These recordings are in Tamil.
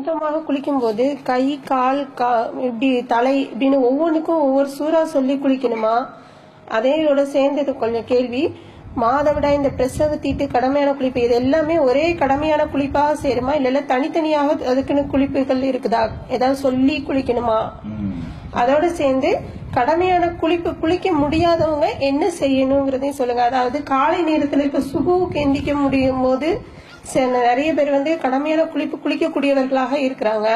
சுத்தமாக குளிக்கும் போது கை கால் இப்படி தலை இப்படின்னு ஒவ்வொன்றுக்கும் ஒவ்வொரு சூறா சொல்லி குளிக்கணுமா? அதையோட சேர்ந்தது கொஞ்சம் கேள்வி. மாதவிடாய், இந்த பிரசவ தீட்டு, கடமையான குளிப்பு, இது எல்லாமே ஒரே கடமையான குளிப்பாக சேருமா? இல்ல தனித்தனியாக அதுக்குன்னு குளிப்புகள் இருக்குதா? ஏதாவது சொல்லி குளிக்கணுமா? அதோட சேர்ந்து கடமையான குளிப்பு குளிக்க முடியாதவங்க என்ன செய்யணுங்கிறதையும் சொல்லுங்க. அதாவது காலை நேரத்துல இப்ப சுபுவுக்கு எந்திக்க முடியும் போது நிறைய பேர் கடமையான குளிப்பு குளிக்கக்கூடியவர்களாக இருக்கிறாங்க.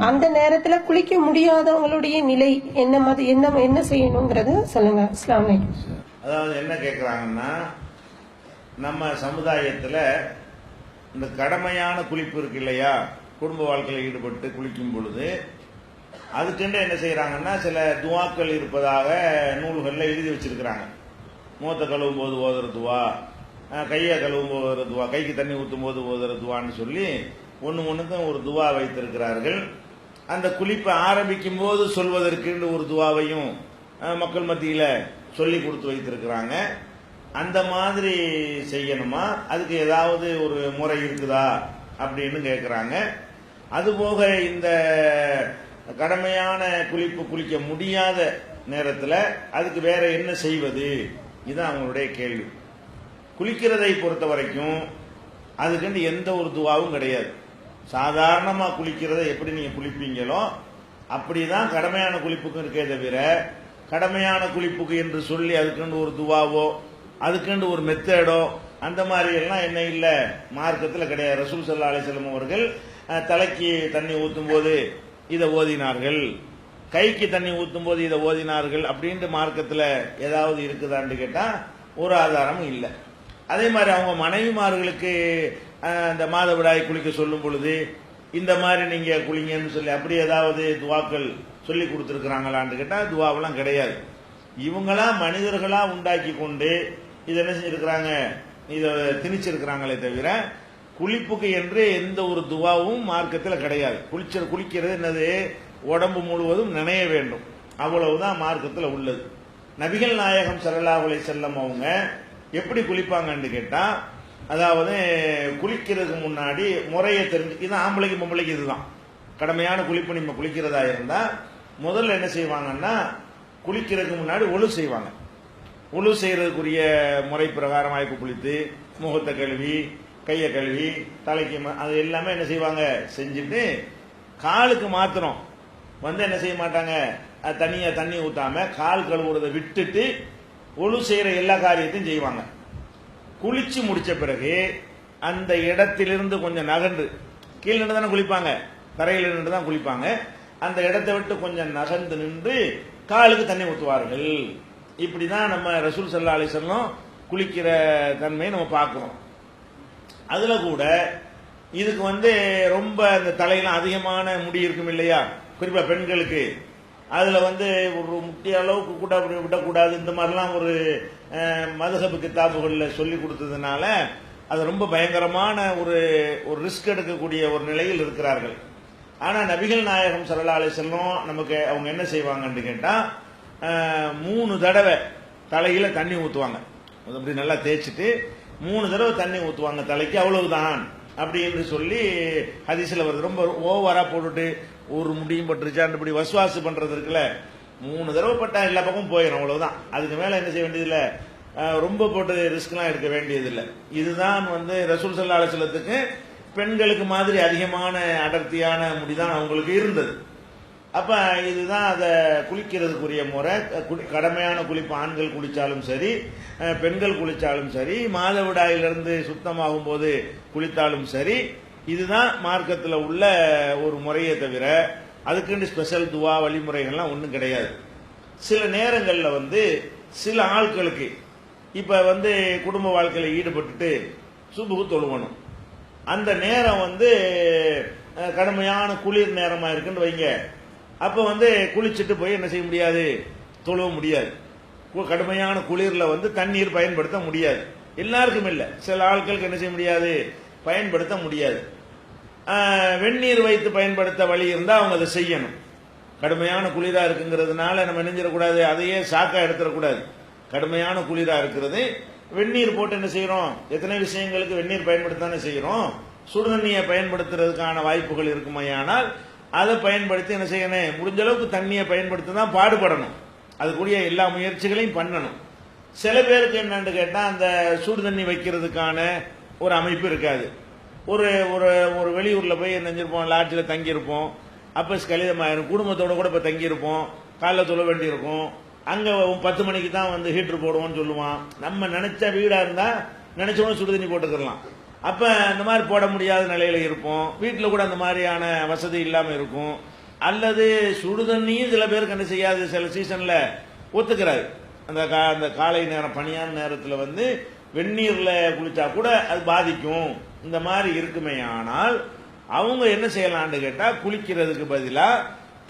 அந்த நேரத்துல குளிக்க முடியாதவங்களுடைய நிலை என்ன செய்யணுங்கிறது சொல்லுங்க. அஸ்ஸலாமு அலைக்கும். அதாவது என்ன கேட்குறாங்கன்னா, நம்ம சமுதாயத்தில் இந்த கடமையான குளிப்பு இருக்கு இல்லையா, குடும்ப வாழ்க்கையில் ஈடுபட்டு குளிக்கும் பொழுது அதுக்கென்று என்ன செய்கிறாங்கன்னா, சில துவாக்கள் இருப்பதாக நூல்களில் எழுதி வச்சிருக்கிறாங்க. மூத்த கழுவும் போது ஓதுற துவா, கையை கழுவும் போது ஓதுற துவா, கைக்கு தண்ணி ஊற்றும் போது ஓதுற துவான்னு சொல்லி ஒன்றுக்கும் ஒரு துவா வைத்திருக்கிறார்கள். அந்த குளிப்பை ஆரம்பிக்கும் போது சொல்வதற்கு ஒரு துவாவையும் மக்கள் மத்தியில் சொல்லி கொடுத்து வைத்திருக்கிறாங்க. அந்த மாதிரி செய்யணுமா? அதுக்கு ஏதாவது ஒரு முறை இருக்குதா அப்படின்னு கேட்குறாங்க. அதுபோக இந்த கடமையான குளிப்பு குளிக்க முடியாத நேரத்தில் அதுக்கு வேற என்ன செய்வது? இதுதான் அவங்களுடைய கேள்வி. குளிக்கிறதை பொறுத்த வரைக்கும் அதுக்கு எந்த ஒரு துவாவும் கிடையாது. சாதாரணமாக குளிக்கிறதை எப்படி நீங்கள் குளிப்பீங்களோ அப்படிதான் கடமையான குளிப்புக்கும் இருக்கே தவிர, கடமையான குளிப்புக்கு என்று சொல்லி அதுக்குண்டு ஒரு துவாவோ அதுக்குண்டு ஒரு மெத்தேடோ அந்த மாதிரி எல்லாம் என்ன இல்லை, மார்க்கத்தில் கிடையாது. ரசூல் ஸல்லல்லாஹு அலைஹி வஸல்லம் அவர்கள் தலைக்கு தண்ணி ஊற்றும் போது இதை ஓதினார்கள், கைக்கு தண்ணி ஊற்றும் போது இதை ஓதினார்கள் அப்படின்ட்டு மார்க்கத்தில் ஏதாவது இருக்குதான்னு கேட்டால் ஒரு ஆதாரமும் இல்லை. அதே மாதிரி அவங்க மனைவிமார்களுக்கு இந்த மாதவிடாய் குளிக்க சொல்லும் பொழுது இந்த மாதிரி நீங்க குளிங்கன்னு சொல்லி அப்படி ஏதாவது துவாக்கள் சொல்லி கொடுத்துருக்குறாங்களான்னு கேட்டால் துவாவெல்லாம் கிடையாது. இவங்களா மனிதர்களா உண்டாக்கி கொண்டு இதை என்ன செஞ்சிருக்கிறாங்க, இதை திணிச்சிருக்கிறாங்களே தவிர குளிப்புக்கு என்று எந்த ஒரு துவாவும் மார்க்கத்தில் கிடையாது. குளிக்கிறது என்னது, உடம்பு முழுவதும் நினைய வேண்டும், அவ்வளவுதான் மார்க்கத்தில் உள்ளது. நபிகள் நாயகம் ஸல்லல்லாஹு அலைஹி வஸல்லம் அவங்க எப்படி குளிப்பாங்கன்னு கேட்டா, அதாவது குளிக்கிறதுக்கு முன்னாடி முறையை தெரிஞ்சு, இது ஆம்பளைக்கு பொம்பளைக்கு இதுதான் கடமையான குளிப்பு. நம்ம குளிக்கிறதா இருந்தா முதல்ல என்ன செய்வாங்கன்னா, குளிக்கிறதுக்கு முன்னாடி ஒழு செய்வாங்க. ஒழு செய்யறதுக்குரிய முறை பிரகாரம் ஆய்ப்பு குளித்து முகத்தை கழுவி கையை கழுவி தலைக்கு அது எல்லாமே என்ன செய்வாங்க செஞ்சுட்டு, காலுக்கு மாத்திரம் என்ன செய்ய மாட்டாங்க, தனியா தண்ணி ஊத்தாம கால் கழுவுறதை விட்டுட்டு ஒழு செய்யற எல்லா காரியத்தையும் செய்வாங்க. குளிச்சு முடிச்ச பிறகு அந்த இடத்திலிருந்து கொஞ்சம் நகர்ந்து, கீழே நின்று தானே குளிப்பாங்க, தரையில் நின்று தான் குளிப்பாங்க, அந்த இடத்தை விட்டு கொஞ்சம் நகர்ந்து நின்று காலுக்கு தண்ணி ஊற்றுவார்கள். இப்படிதான் நம்ம ரசூல் ஸல்லல்லாஹு அலைஹி வஸல்லம் குளிக்கிற தன்மையை நம்ம பார்க்கிறோம். அதுல கூட இதுக்கு ரொம்ப அந்த தலையெல்லாம் அதிகமான முடி இருக்கும் இல்லையா, குறிப்பா பெண்களுக்கு, அதுல ஒரு முக்கிய அளவுக்கு கூட விடக்கூடாது. இந்த மாதிரிலாம் ஒரு மதுஹப் கிதாபுகளில் சொல்லி கொடுத்ததுனால அது ரொம்ப பயங்கரமான ஒரு ரிஸ்க் எடுக்கக்கூடிய ஒரு நிலையில் இருக்கிறார்கள். ஆனா நபிகள் நாயகம் ஸல்லல்லாஹு அலைஹி வஸல்லம் நமக்கு அவங்க என்ன செய்வாங்கன்னு கேட்டா, 3 தடவை தலையில தண்ணி ஊற்றுவாங்க. அப்படி நல்லா தேய்ச்சிட்டு 3 தடவை தண்ணி ஊற்றுவாங்க தலைக்கு, அவ்வளவுதான் அப்படின்னு சொல்லி ஹதீஸ்ல வருது. ரொம்ப ஓவரா போட்டுட்டு ஒரு முடியும் பட்டுருச்சான் இப்படி வசுவாசு பண்றது இருக்குல்ல, 3 தடவை பட்டா எல்லா பக்கமும் போயிடும், அவ்வளவுதான். அதுக்கு மேல என்ன செய்ய வேண்டியதில்லை, ரொம்ப போட்டு ரிஸ்க்லாம் எடுக்க வேண்டியதில்லை. இதுதான் ரசூல் ஸல்லல்லாஹு அலைஹி வஸல்லத்துக்கு பெண்களுக்கு மாதிரி அதிகமான அடர்த்தியான முடிதான் அவங்களுக்கு இருந்தது. அப்ப இதுதான் அதை குளிக்கிறதுக்குரிய முறை. கடமையான குளிப்பு ஆண்கள் குளிச்சாலும் சரி, பெண்கள் குளிச்சாலும் சரி, மாதவிடாயிலிருந்து சுத்தமாகும் போது குளித்தாலும் சரி, இதுதான் மார்க்கத்தில் உள்ள ஒரு முறையை தவிர அதுக்குன்னு ஸ்பெஷல் துவா வழிமுறைகள்லாம் ஒன்றும் கிடையாது. சில நேரங்களில் சில ஆட்களுக்கு இப்ப குடும்ப வாழ்க்கையில் ஈடுபட்டுட்டு சுபுகு தொழுவணும், அந்த நேரம் கடுமையான குளிர் நேரமா இருக்குன்னு வைங்க. அப்ப குளிச்சுட்டு போய் என்ன செய்ய முடியாது, தொழுவ முடியாது. கடுமையான குளிர்ல தண்ணீர் பயன்படுத்த முடியாது. எல்லாருக்கும் இல்லை, சில ஆட்களுக்கு என்ன செய்ய முடியாது, பயன்படுத்த முடியாது. வெந்நீர் வைத்து பயன்படுத்த வழி இருந்தா அவங்க அதை செய்யணும். கடுமையான குளிரா இருக்குங்கிறதுனால நம்ம நினைஞ்சிடக்கூடாது, அதையே சாக்கா எடுத்துடக்கூடாது. கடுமையான குளிரா இருக்கிறது, வெந்நீர் போட்டு என்ன செய்யறோம், எத்தனை விஷயங்களுக்கு வெந்நீர் பயன்படுத்தானே செய்யறோம். சுடுதண்ணியை பயன்படுத்துறதுக்கான வாய்ப்புகள் இருக்குமையானால் அதை பயன்படுத்தி என்ன செய்யணும், முடிஞ்ச அளவுக்கு தண்ணியை பயன்படுத்த தான் பாடுபடணும். அதுக்குரிய எல்லா முயற்சிகளையும் பண்ணணும். சில பேருக்கு என்னன்னு கேட்டா அந்த சுடு தண்ணி வைக்கிறதுக்கான ஒரு அமைப்பு இருக்காது. ஒரு ஒரு ஒரு வெளியூர்ல போய் நினைஞ்சிருப்போம், லாட்ஜில் தங்கியிருப்போம், அப்ப கலிதமாயிரும். குடும்பத்தோட கூட இப்ப தங்கியிருப்போம், காலைல தொழ வேண்டியிருக்கும். அங்க 10 மணிக்கு தான் வந்து ஹீட்டர் போடுவோம்னு சொல்லுவான். நம்ம நினைச்ச வீடா இருந்தா நினைச்சவங்க சுடு தண்ணி போட்டுக்கலாம். அப்ப இந்த மாதிரி போட முடியாத நிலையில இருப்போம். வீட்டுல கூட அந்த மாதிரியான வசதி இல்லாம இருக்கும். அல்லது சுடு தண்ணியும் சில பேருக்கு என்ன செய்யாது, சில சீசன்ல ஒத்துக்கிறாரு. அந்த காலை நேரம் பனியான நேரத்துல வந்து வெந்நீர்ல குளிச்சா கூட அது பாதிக்கும். இந்த மாதிரி இருக்குமே. ஆனால் அவங்க என்ன செய்யலாம்னு கேட்டா, குளிக்கிறதுக்கு பதிலா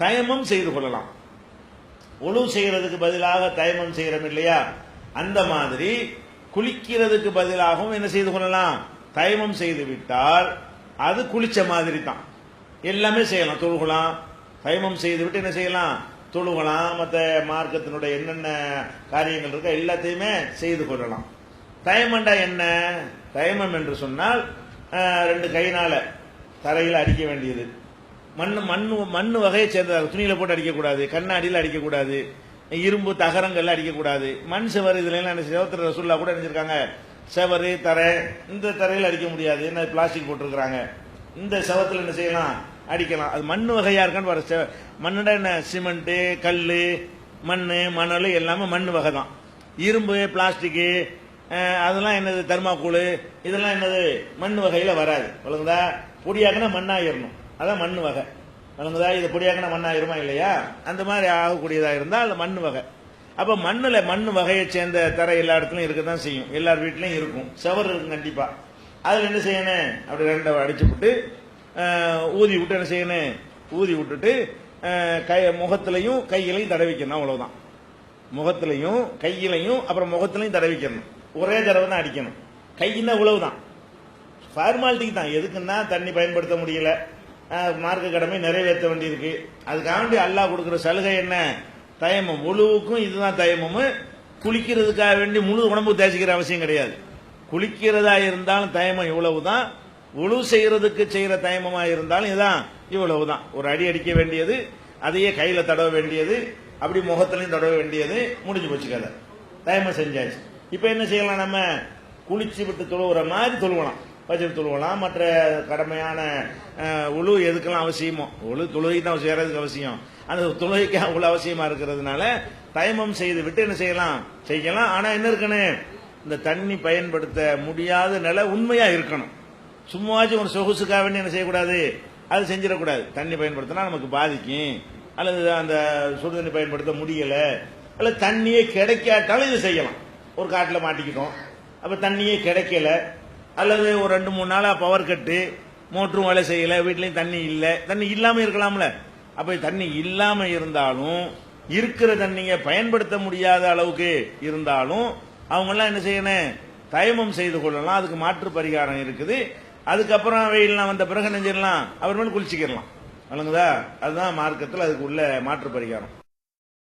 தயமம் செய்து கொள்ளலாம். ஒழு செய்யறதுக்கு பதிலாக தயமம் செய்யறோம் இல்லையா, அந்த மாதிரி குளிக்கிறதுக்கு பதிலாகவும் என்ன செய்து கொள்ளலாம், தயமம் செய்து விட்டால் அது குளிச்ச மாதிரி தான். எல்லாமே செய்யலாம், தொழுகலாம். தயமம் செய்து விட்டு என்ன செய்யலாம், தொழுகலாம். மற்ற மார்க்கத்தினுடைய என்னென்ன காரியங்கள் இருக்க எல்லாத்தையுமே செய்து கொள்ளலாம். தயமண்டா என்ன, தயமம் என்று சொன்னால் 2 கையினால தரையில் அடிக்க வேண்டியது. மண்ணு வகையை சேர்ந்ததாக, துணியில போட்டு அடிக்கக்கூடாது, கண்ணாடியில் அடிக்கக்கூடாது, இரும்பு தகரங்கள்ல அடிக்கக்கூடாது. மண் செவர் இதுல எல்லாம் என்ன செவத்துல ரசூல்லா கூட நினைச்சிருக்காங்க, செவரு தரை, இந்த தரையில் அடிக்க முடியாது, என்ன பிளாஸ்டிக் போட்டிருக்கிறாங்க. இந்த செவத்துல என்ன செய்யலாம், அடிக்கலாம். அது மண் வகையா இருக்கான்னு பாரு. மண்ணோட என்ன, சிமெண்ட், கல், மண், மணல் எல்லாமே மண் வகை தான். இரும்பு, பிளாஸ்டிக் அதெல்லாம் என்னது, தெர்மாக்கூழு இதெல்லாம் என்னது, மண் வகையில வராது. வழங்குதா, பொடியாக்குனா மண்ணாயிரணும், அதான் மண் வகை. வழங்குதா, இது பொடியாக்குனா மண்ணாயிருமா இல்லையா, அந்த மாதிரி ஆகக்கூடியதா இருந்தால் அது மண் வகை. அப்ப மண் வகையை சேர்ந்த தரை எல்லா இடத்துலயும் இருக்கதான் செய்யும், எல்லார் வீட்லயும் இருக்கும். செவர் இருக்கும் கண்டிப்பா. அதுல என்ன செய்யணும், அப்படி 2 அடிச்சு விட்டு ஊதி விட்டு என்ன செய்யணும், ஊதி விட்டுட்டு முகத்திலையும் கையிலையும் தடவிக்கணும். அவ்வளவுதான். முகத்திலையும் கையிலையும் அப்புறம் முகத்திலையும் தடவிக்கணும். ஒரே தடவை தான் அடிக்கணும். கையினா உழவுதான், ஃபார்மாலிட்டிக்கு தான். எதுக்குன்னா தண்ணி பயன்படுத்த முடியல, மார்க்க கடமை நிறைவேற்ற வேண்டியிருக்கு. அதுக்காண்டி அல்லாஹ் கொடுக்கிற சலுகை என்ன, தயமம். ஒழுவுக்கும் இதுதான் தயமம். குளிக்கிறதுக்காக வேண்டி முழு உடம்பு தேய்ச்சிக்கிற அவசியம் கிடையாது. குளிக்கிறதா இருந்தாலும் தயமம் இவ்வளவுதான். ஒழு செய்யறதுக்கு செய்யற தயமமா இருந்தாலும் இதுதான், இவ்வளவுதான். ஒரு அடி அடிக்க வேண்டியது, அதையே கையில தடவ வேண்டியது, அப்படி முகத்திலையும் தடவ வேண்டியது, முடிஞ்சு போச்சு கதை. தயமம் செஞ்சாச்சு. இப்ப என்ன செய்யலாம், நம்ம குளிச்சு விட்டு தொழுகிற மாதிரி தொழுவலாம், பஜர் தொழுவலாம். மற்ற கடமையான உழு எதுக்கெல்லாம் அவசியமோ, உழு தொழுகைக்கு தான் செய்யறதுக்கு அவசியம், அந்த தொழுகைக்கு அவ்வளவு அவசியமா இருக்கிறதுனால தயமம் செய்து விட்டு என்ன செய்யலாம். ஆனா என்ன இருக்கணும், இந்த தண்ணி பயன்படுத்த முடியாத நிலை உண்மையா இருக்கணும். சும்மாச்சும் ஒரு சொகுசுக்காக வேண்டி என்ன செய்யக்கூடாது, அது செஞ்சிடக்கூடாது. தண்ணி பயன்படுத்தினா நமக்கு பாதிக்கும், அல்லது அந்த சுடு தண்ணி பயன்படுத்த முடியல, அல்லது தண்ணியே கிடைக்காட்டாலும் இது செய்யலாம். ஒரு காட்டில் மாட்டிக்கிட்டோம், அப்ப தண்ணியே கிடைக்கல, அல்லது ஒரு 2-3 நாளா பவர் கட்டு, மோட்டரும் வேலை செய்யல, வீட்லயும் தண்ணி இல்ல, தண்ணி இல்லாம இருக்கலாம்ல. அப்ப தண்ணி இல்லாம இருந்தாலும், இருக்கிற தண்ணியை பயன்படுத்த முடியாத அளவுக்கு இருந்தாலும் அவங்க எல்லாம் என்ன செய்யணும், தயமம் செய்து கொள்ளலாம். அதுக்கு மாற்று பரிகாரம் இருக்குது. அதுக்கப்புறம் வெயில்லாம் வந்த பிறகு நெஞ்சிடலாம், அப்புறமேல குளிச்சுக்கிடலாம். வழங்குதா, அதுதான் மார்க்கத்தில் அதுக்கு உள்ள மாற்று பரிகாரம்.